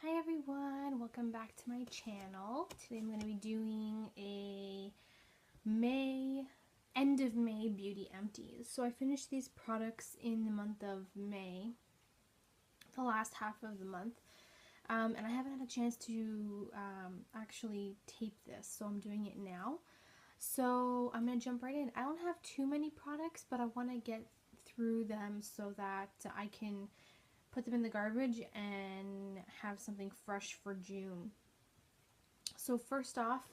Hi everyone, welcome back to my channel. Today I'm going to be doing a end of May beauty empties. So I finished these products in the month of May, the last half of the month, and I haven't had a chance to actually tape this, so I'm doing it now. So I'm going to jump right in. I don't have too many products, but I want to get through them so that I can put them in the garbage and have something fresh for June. So first off,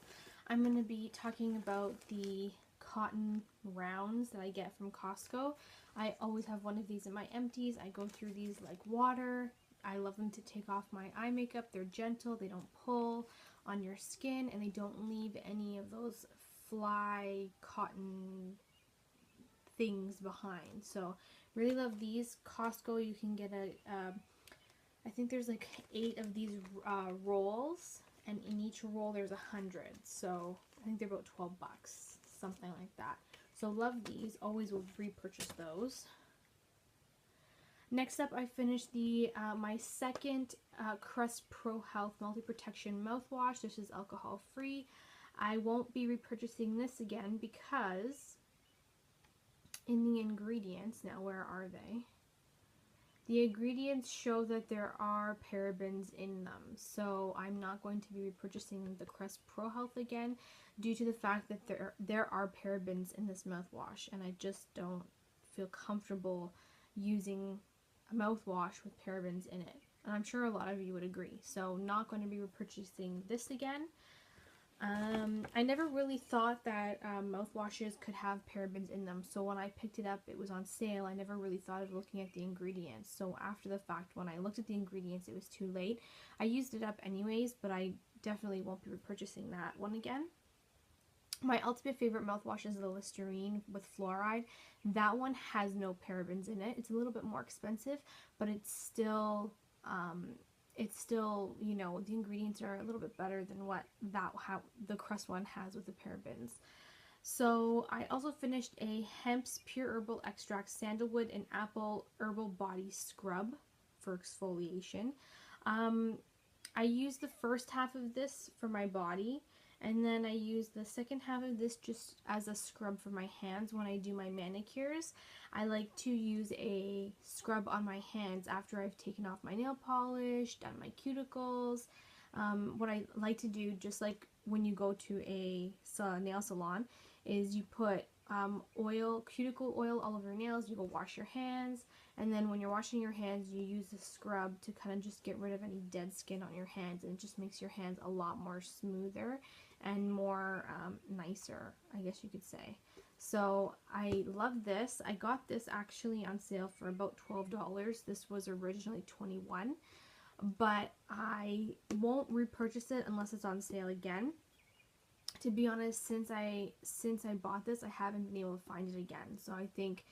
I'm going to be talking about the cotton rounds that I get from Costco. I always have one of these in my empties. I go through these like water. I love them to take off my eye makeup. They're gentle, they don't pull on your skin, and they don't leave any of those fly cotton things behind. So really love these. Costco, you can get I think there's like 8 of these rolls, and in each roll there's 100. So I think they're about 12 bucks, something like that. So love these. Always will repurchase those. Next up, I finished the my second Crest Pro Health Multi Protection mouthwash. This is alcohol free. I won't be repurchasing this again because in the ingredients, now where are they? The ingredients show that there are parabens in them, so I'm not going to be repurchasing the Crest Pro Health again due to the fact that there are parabens in this mouthwash, and I just don't feel comfortable using a mouthwash with parabens in it. And I'm sure a lot of you would agree, so not going to be repurchasing this again. I never really thought that mouthwashes could have parabens in them, so when I picked it up, it was on sale. I never really thought of looking at the ingredients, so after the fact, when I looked at the ingredients, it was too late. I used it up anyways, but I definitely won't be repurchasing that one again. My ultimate favorite mouthwash is the Listerine with fluoride. That one has no parabens in it. It's a little bit more expensive, but it's still, you know, the ingredients are a little bit better than what the Crest one has with the parabens. So I also finished a Hemp's Pure Herbal Extract Sandalwood and Apple Herbal Body Scrub for exfoliation. I used the first half of this for my body, and then I use the second half of this just as a scrub for my hands when I do my manicures. I like to use a scrub on my hands after I've taken off my nail polish, done my cuticles. What I like to do, just like when you go to a nail salon, is you put cuticle oil all over your nails, you go wash your hands, and then when you're washing your hands, you use the scrub to kind of just get rid of any dead skin on your hands, and it just makes your hands a lot more smoother and more nicer, I guess you could say. So I love this. I got this actually on sale for about $12. This was originally $21, but I won't repurchase it unless it's on sale again. To be honest, since I bought this, I haven't been able to find it again. So I think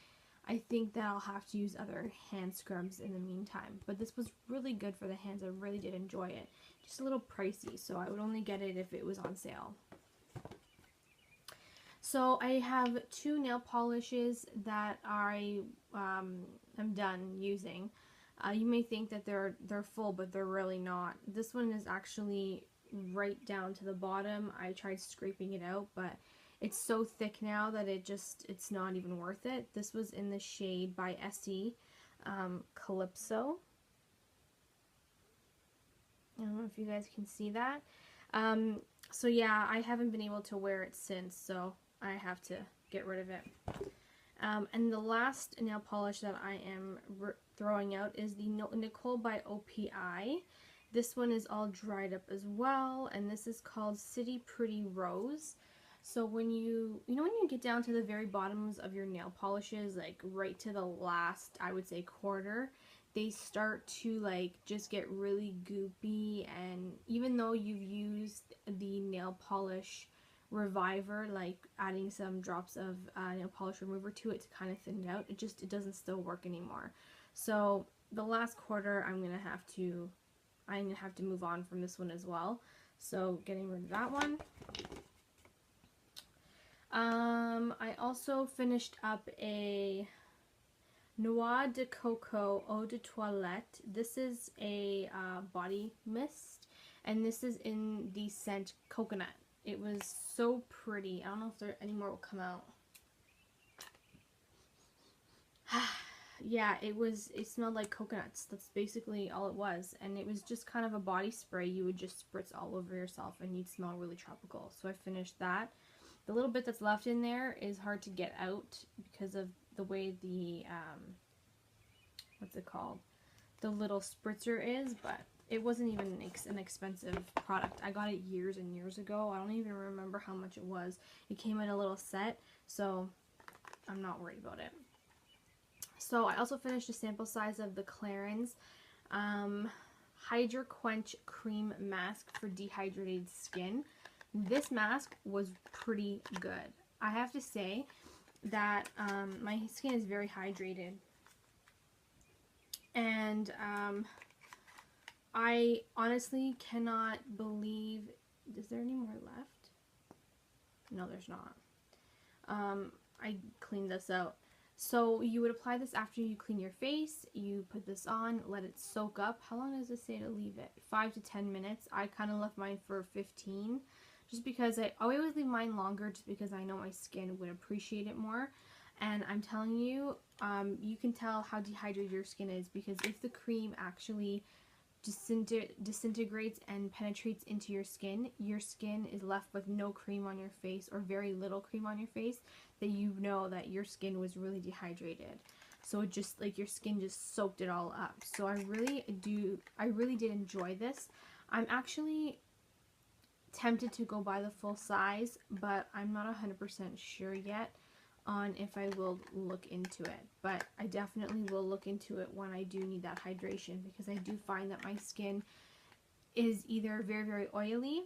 that I'll have to use other hand scrubs in the meantime. But this was really good for the hands. I really did enjoy it. Just a little pricey, so I would only get it if it was on sale. So I have 2 nail polishes that I am done using. You may think that they're full, but they're really not. This one is actually right down to the bottom. I tried scraping it out, but it's so thick now that it's not even worth it. This was in the shade by Essie, Calypso. I don't know if you guys can see that. So yeah, I haven't been able to wear it since, so I have to get rid of it. And the last nail polish that I am throwing out is the Nicole by OPI. This one is all dried up as well, and this is called City Pretty Rose. So when you know when you get down to the very bottoms of your nail polishes, like right to the last, I would say, quarter, they start to like just get really goopy, and even though you've used the nail polish reviver, like adding some drops of nail polish remover to it to kind of thin it out, it doesn't still work anymore. So the last quarter, I'm gonna have to move on from this one as well. So getting rid of that one. I also finished up a Noix de Coco Eau de Toilette. This is a body mist, and this is in the scent coconut. It was so pretty. I don't know if there any more will come out. Yeah, it smelled like coconuts. That's basically all it was. And it was just kind of a body spray you would just spritz all over yourself and you'd smell really tropical. So I finished that. The little bit that's left in there is hard to get out because of the way the, what's it called? The little spritzer is, but it wasn't even an expensive product. I got it years and years ago. I don't even remember how much it was. It came in a little set, so I'm not worried about it. So I also finished a sample size of the Clarins Hydra Quench Cream Mask for Dehydrated Skin. This mask was pretty good. I have to say that my skin is very hydrated. And I honestly cannot believe... Is there any more left? No, there's not. I cleaned this out. So you would apply this after you clean your face. You put this on, let it soak up. How long does it say to leave it? 5 to 10 minutes. I kind of left mine for 15. Just because I always leave mine longer just because I know my skin would appreciate it more. And I'm telling you, you can tell how dehydrated your skin is because if the cream actually disintegrates and penetrates into your skin is left with no cream on your face or very little cream on your face, that you know that your skin was really dehydrated. So it just like your skin just soaked it all up. So I really did enjoy this. I'm actually tempted to go buy the full size, but I'm not 100% sure yet on if I will look into it, but I definitely will look into it when I do need that hydration, because I do find that my skin is either very, very oily,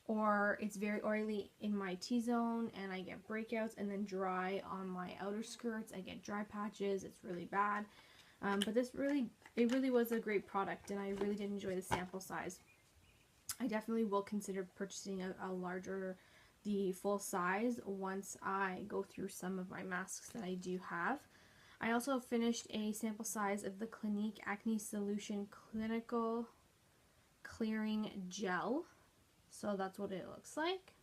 or it's very oily in my T-zone and I get breakouts, and then dry on my outer skirts. I get dry patches. It's really bad. But it really was a great product, and I really did enjoy the sample size. I definitely will consider purchasing a larger, the full size, once I go through some of my masks that I do have. I also finished a sample size of the Clinique Acne Solution Clinical Clearing Gel. So that's what it looks like.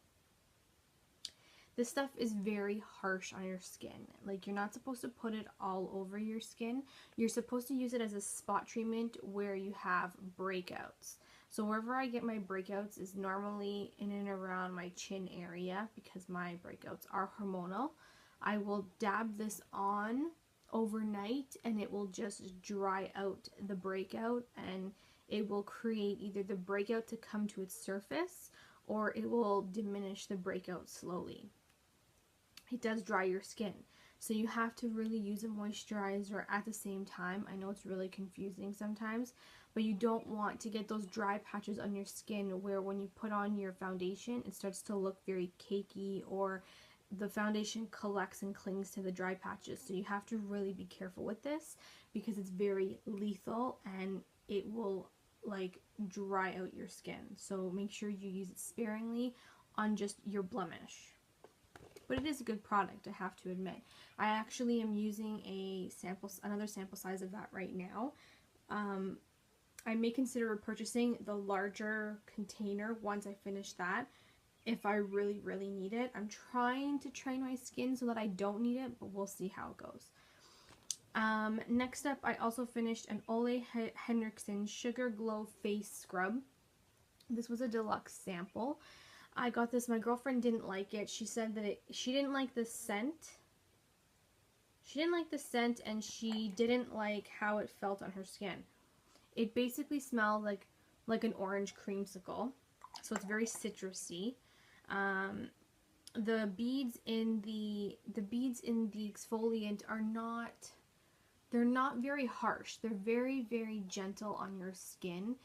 This stuff is very harsh on your skin. Like, you're not supposed to put it all over your skin. You're supposed to use it as a spot treatment where you have breakouts. So wherever I get my breakouts is normally in and around my chin area, because my breakouts are hormonal. I will dab this on overnight and it will just dry out the breakout, and it will create either the breakout to come to its surface or it will diminish the breakout slowly. It does dry your skin. So you have to really use a moisturizer at the same time. I know it's really confusing sometimes, but you don't want to get those dry patches on your skin where when you put on your foundation, it starts to look very cakey, or the foundation collects and clings to the dry patches. So you have to really be careful with this because it's very lethal and it will like dry out your skin. So make sure you use it sparingly on just your blemish. But it is a good product, I have to admit. I actually am using another sample size of that right now. I may consider purchasing the larger container once I finish that, if I really, really need it. I'm trying to train my skin so that I don't need it, but we'll see how it goes. Next up, I also finished an Ole Henriksen Sugar Glow Face Scrub. This was a deluxe sample. I got this. My girlfriend didn't like it. She said that she didn't like the scent. She didn't like the scent, and she didn't like how it felt on her skin. It basically smelled like an orange creamsicle, so it's very citrusy. The beads in the exfoliant are not, they're not very harsh. They're very, very gentle on your skin,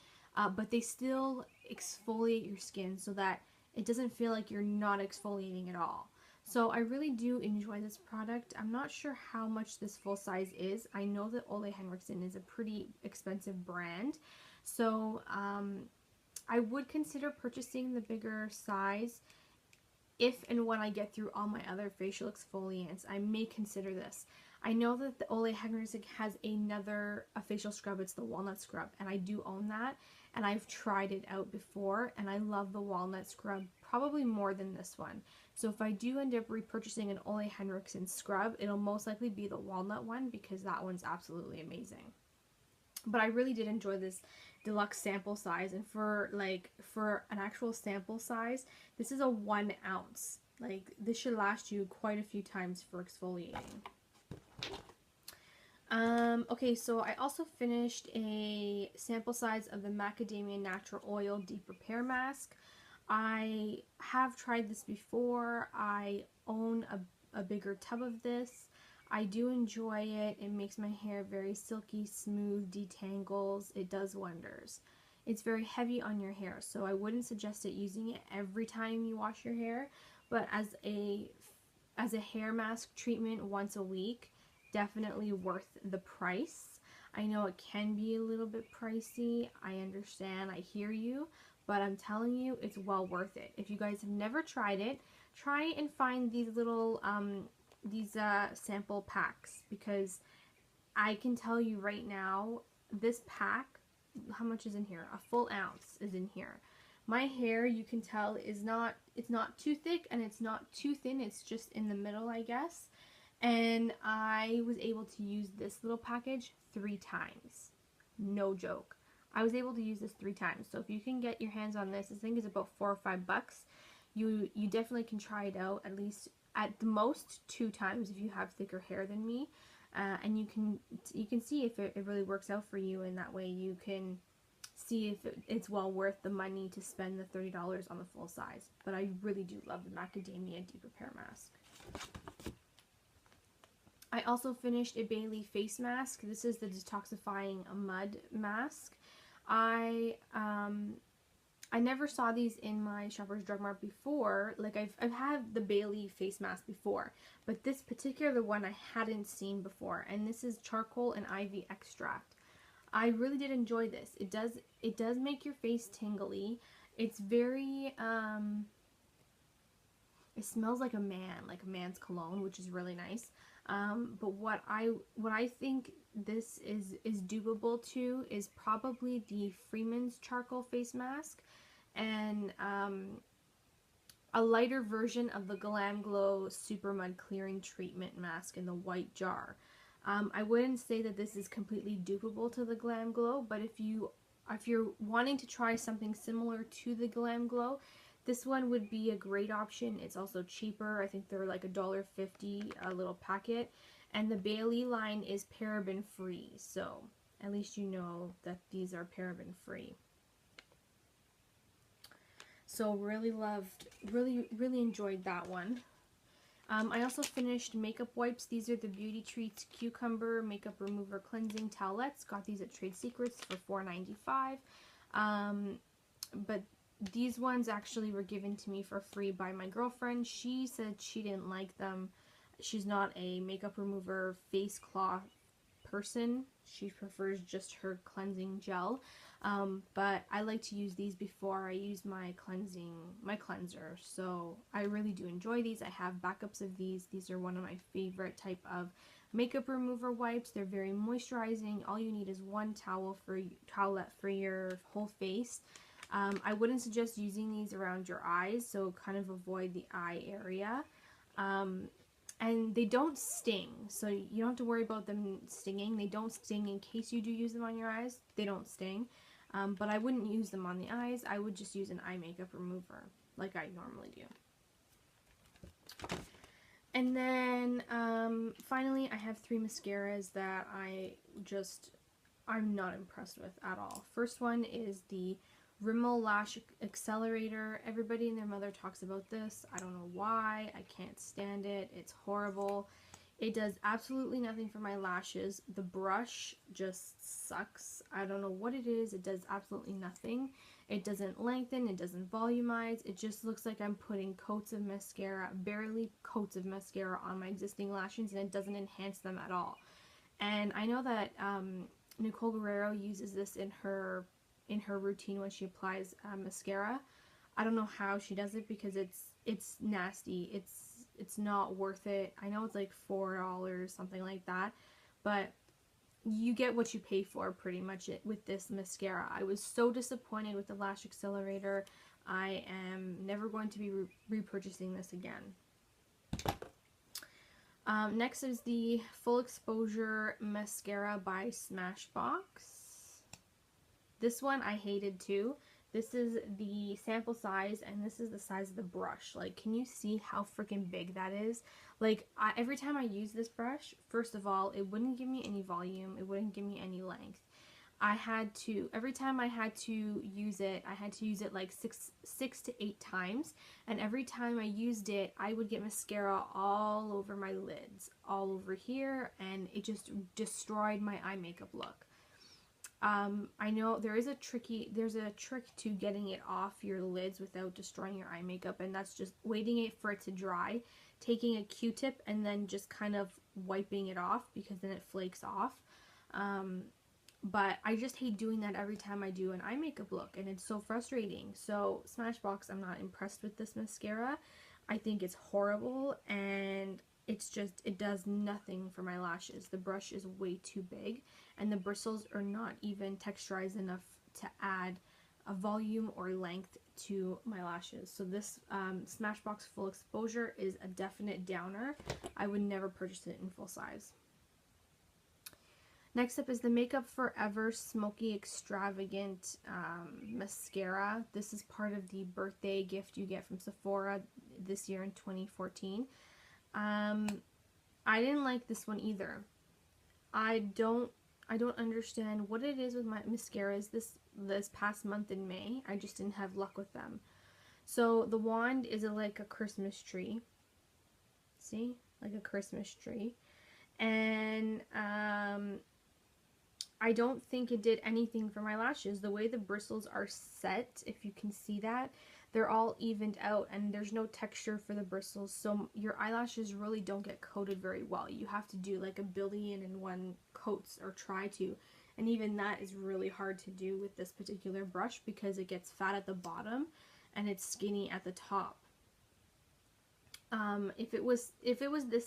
but they still exfoliate your skin so that it doesn't feel like you're not exfoliating at all. So I really do enjoy this product. I'm not sure how much this full size is. I know that Ole Henriksen is a pretty expensive brand. So I would consider purchasing the bigger size if and when I get through all my other facial exfoliants. I may consider this. I know that the Ole Henriksen has a facial scrub. It's the walnut scrub, and I do own that, and I've tried it out before, and I love the walnut scrub probably more than this one. So if I do end up repurchasing an Ole Henriksen scrub, it'll most likely be the walnut one because that one's absolutely amazing. But I really did enjoy this deluxe sample size, and for an actual sample size, this is a 1 ounce. Like, this should last you quite a few times for exfoliating. Okay, so I also finished a sample size of the Macadamia Natural Oil Deep Repair Mask. I have tried this before. I own a bigger tub of this. I do enjoy it. It makes my hair very silky, smooth, detangles. It does wonders. It's very heavy on your hair, so I wouldn't suggest it using it every time you wash your hair, but as a hair mask treatment once a week, definitely worth the price. I know it can be a little bit pricey. I understand. I hear you. But I'm telling you, it's well worth it. If you guys have never tried it, try and find these little sample packs, because I can tell you right now, this pack, how much is in here? A full ounce is in here. My hair, you can tell, it's not too thick and it's not too thin. It's just in the middle, I guess. And I was able to use this little package 3 times. No joke. I was able to use this 3 times. So if you can get your hands on this, I think it's about $4 or $5. You definitely can try it out at least at the most 2 times if you have thicker hair than me, and you can see if it really works out for you, and that way you can see if it's well worth the money to spend the $30 on the full size. But I really do love the Macadamia Deep Repair Mask. I also finished a Bailey face mask. This is the detoxifying mud mask. I never saw these in my Shoppers Drug Mart before. Like, I've had the Bailey face mask before, but this particular one I hadn't seen before, and this is charcoal and ivy extract. I really did enjoy this. It does make your face tingly. It's very it smells like a man's cologne, which is really nice. But what I think this is dupable to is probably the Freeman's charcoal face mask, and a lighter version of the Glam Glow Super Mud Clearing Treatment Mask in the white jar. I wouldn't say that this is completely dupable to the Glam Glow, but if you're wanting to try something similar to the Glam Glow, this one would be a great option. It's also cheaper. I think they're like $1.50 a little packet. And the Bailey line is paraben free, so at least you know that these are paraben free. So really enjoyed that one. I also finished makeup wipes. These are the Beauty Treats Cucumber Makeup Remover Cleansing Towelettes. Got these at Trade Secrets for $4.95. But these ones actually were given to me for free by my girlfriend. She said she didn't like them. She's not a makeup remover face cloth person. She prefers just her cleansing gel. But I like to use these before I use my cleanser. So I really do enjoy these. I have backups of these. These are one of my favorite type of makeup remover wipes. They're very moisturizing. All you need is one towelette for your whole face. I wouldn't suggest using these around your eyes, so kind of avoid the eye area. And they don't sting, so you don't have to worry about them stinging. They don't sting in case you do use them on your eyes. They don't sting. But I wouldn't use them on the eyes. I would just use an eye makeup remover like I normally do. And then finally, I have 3 mascaras that I'm not impressed with at all. First one is the Rimmel Lash Accelerator. Everybody and their mother talks about this. I don't know why. I can't stand it. It's horrible. It does absolutely nothing for my lashes. The brush just sucks. I don't know what it is. It does absolutely nothing. It doesn't lengthen. It doesn't volumize. It just looks like I'm putting coats of mascara, barely coats of mascara on my existing lashes, and it doesn't enhance them at all. And I know that Nicole Guerrero uses this in her routine when she applies mascara. I don't know how she does it because it's nasty. it's not worth it. I know it's like $4, something like that, but you get what you pay for pretty much with this mascara. I was so disappointed with the Lash Accelerator. I am never going to be repurchasing this again. Next is the Full Exposure Mascara by Smashbox. This one I hated too. This is the sample size, and this is the size of the brush. Like, can you see how freaking big that is? Like, every time I use this brush, first of all, it wouldn't give me any volume. It wouldn't give me any length. Every time I had to use it, I had to use it like six to 8 times. And every time I used it, I would get mascara all over my lids, all over here, and it just destroyed my eye makeup look. I know there's a trick to getting it off your lids without destroying your eye makeup, and that's just waiting for it to dry, taking a Q-tip, and then just kind of wiping it off, because then it flakes off. But I just hate doing that every time I do an eye makeup look, and it's so frustrating. So Smashbox, I'm not impressed with this mascara. I think it's horrible, and it does nothing for my lashes. The brush is way too big, and the bristles are not even texturized enough to add a volume or length to my lashes. So this Smashbox Full Exposure is a definite downer. I would never purchase it in full size. Next up is the Makeup Forever Smoky Extravagant Mascara. This is part of the birthday gift you get from Sephora this year in 2014. I didn't like this one either. I don't understand what it is with my mascaras this past month in May. I just didn't have luck with them. So the wand is like a Christmas tree. See? Like a Christmas tree. And I don't think it did anything for my lashes. The way the bristles are set, if you can see that, they're all evened out, and there's no texture for the bristles, so your eyelashes really don't get coated very well. You have to do like 1,000,000,001 coats, or try to, and even that is really hard to do with this particular brush, because it gets fat at the bottom and it's skinny at the top. If it was the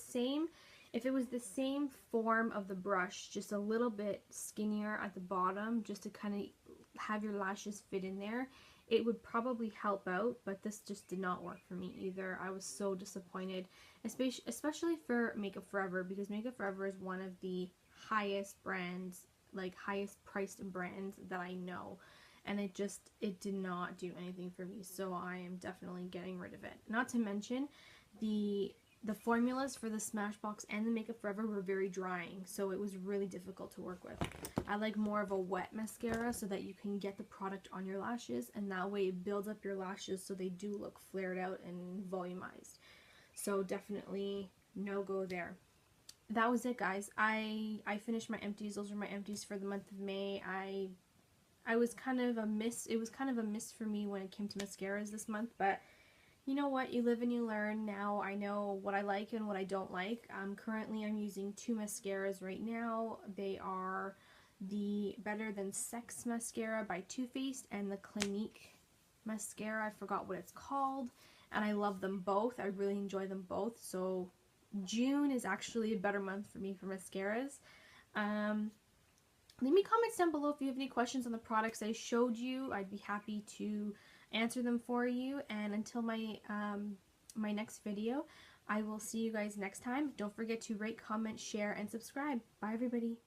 same form of the brush, just a little bit skinnier at the bottom, just to kind of have your lashes fit in there, it would probably help out, but this just did not work for me either. I was so disappointed, especially for Makeup Forever, because Makeup Forever is one of the highest brands, like highest priced brands that I know, and it did not do anything for me, so I am definitely getting rid of it. Not to mention, the formulas for the Smashbox and the Makeup Forever were very drying, so it was really difficult to work with. I like more of a wet mascara so that you can get the product on your lashes, and that way it builds up your lashes so they do look flared out and volumized. So definitely no go there. That was it, guys. I finished my empties. Those were my empties for the month of May. I was kind of a miss. It was kind of a miss for me when it came to mascaras this month, but you know what? You live and you learn. Now I know what I like and what I don't like. Currently, I'm using 2 mascaras right now. They are the Better Than Sex mascara by Too Faced and the Clinique mascara. I forgot what it's called, and I love them both. I really enjoy them both. So June is actually a better month for me for mascaras. Leave me comments down below if you have any questions on the products I showed you. I'd be happy to answer them for you, and until my my next video, I will see you guys next time. Don't forget to rate, comment, share, and subscribe. Bye, everybody.